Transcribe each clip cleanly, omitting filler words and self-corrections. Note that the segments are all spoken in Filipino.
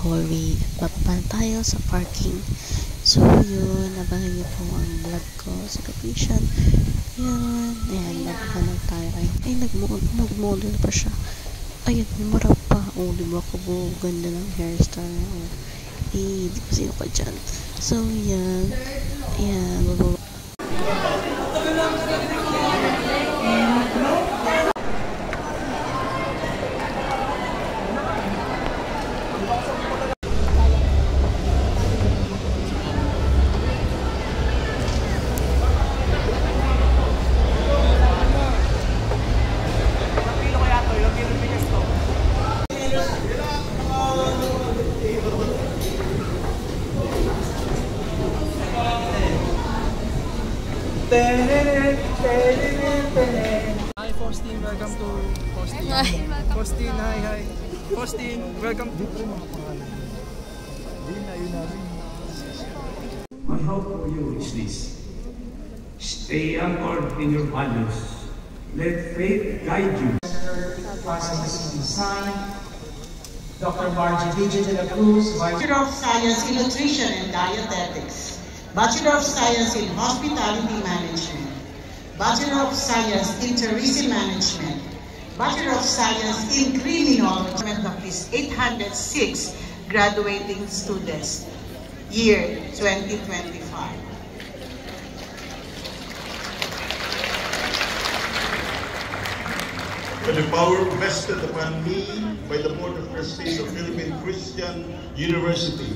laboratory at bababa tayo sa parking. So yun, abangan niyo po ang vlog ko sa location. Yan, ayan, bababa na tayo. Ay, nag-model pa siya. Ayun, marap pa. Oh, diba ko po, ganda ng hairstyle. Oh, di ba sino ka dyan? So yan, ayan, bababa. Hi Faustine, welcome to Faustine. Faustine, hi. Faustine, welcome to... My hope for you is this: stay anchored in your values. Let faith guide you. Processing Design, Dr. Margie Villa de la Cruz, Bachelor of Science in Nutrition and Dietetics, Bachelor of Science in Hospitality Management, Bachelor of Science in Tourism Management, Bachelor of Science in Criminology of these 806 graduating students, year 2025. By the power vested upon me by the Board of Trustees of Philippine Christian University,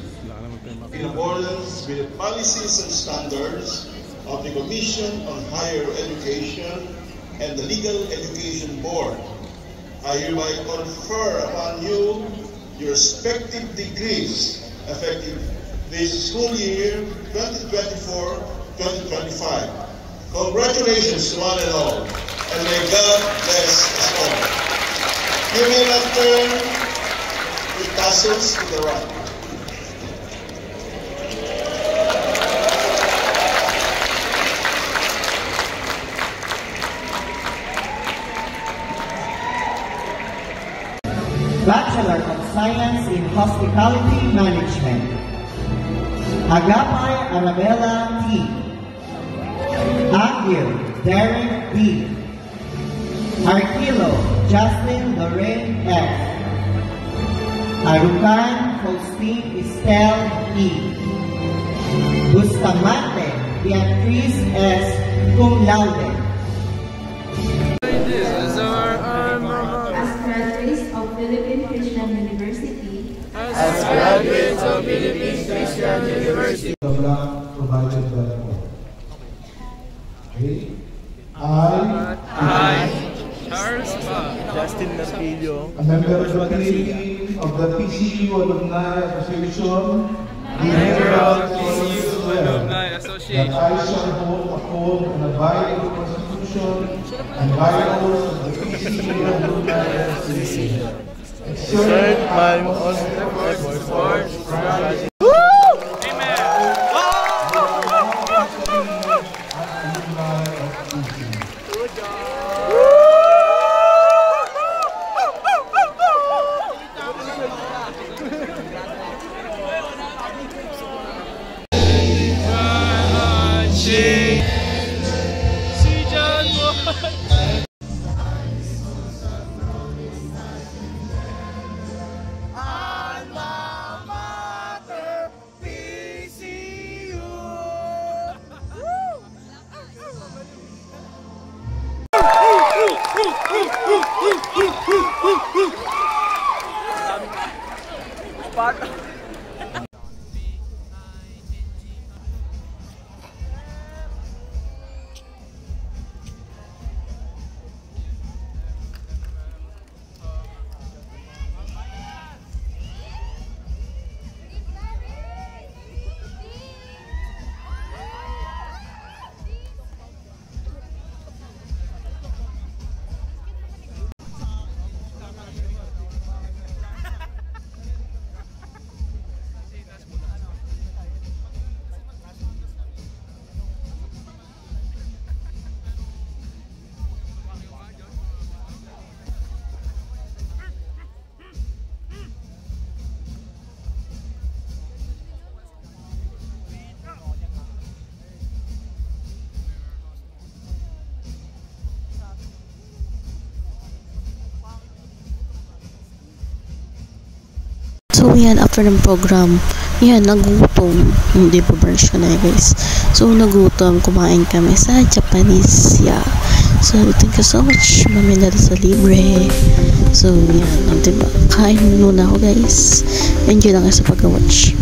in accordance with the policies and standards of the Commission on Higher Education and the Legal Education Board, I hereby confer upon you your respective degrees effective this school year 2024-2025. Congratulations to one and all, and may God bless us all. You may now turn with tassels to the right. Bachelor of Science in Hospitality Management, Agapay Arabella T. Agil Derek B. Arquilo Jocelyn Lorraine F. Arucan Faustine Estelle E. Bustamante Beatriz S. Cum Laude. As graduates of Philippine Christian University. The block provided by the board. Okay. I, Charles Justin Naspilio, a member of the committee of the PCU Alumni Association, that I shall uphold and abide with the Constitution and bylaws of the PCU Alumni Association. Exert my most efforts for graduation. yan, after ng program, yan, nagutom. Hindi pa brunch ka na guys. So, nagutom. Kumain kami sa Japanese. Yeah. So, thank you so much. Mamila sa libre. So, yan. Diba? Kain muna ako guys. Enjoy lang kayo sa pag-watch.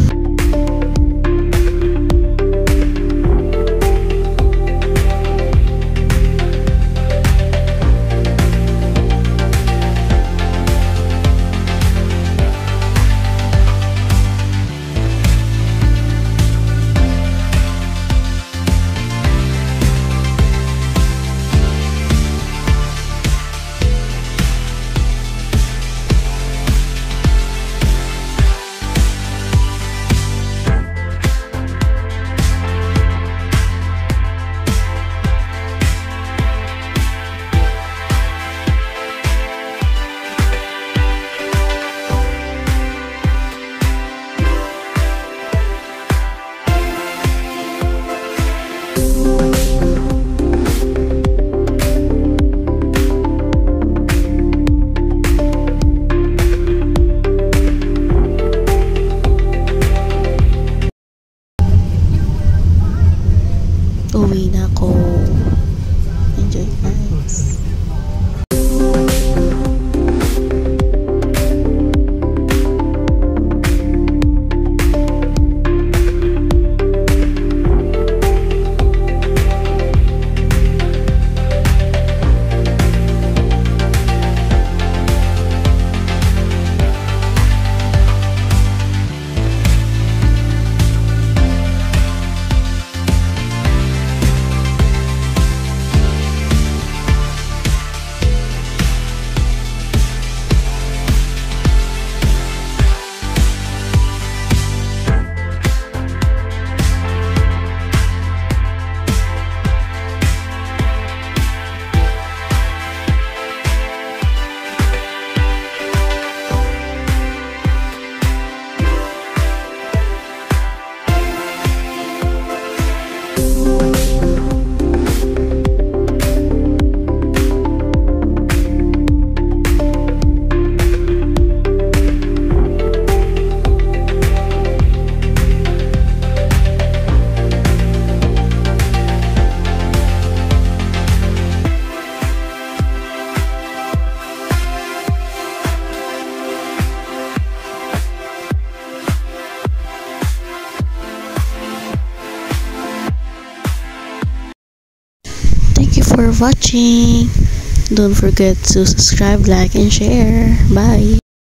Uwi na ako. Enjoy guys. Thank you for watching. Don't forget to subscribe, like, and share. Bye.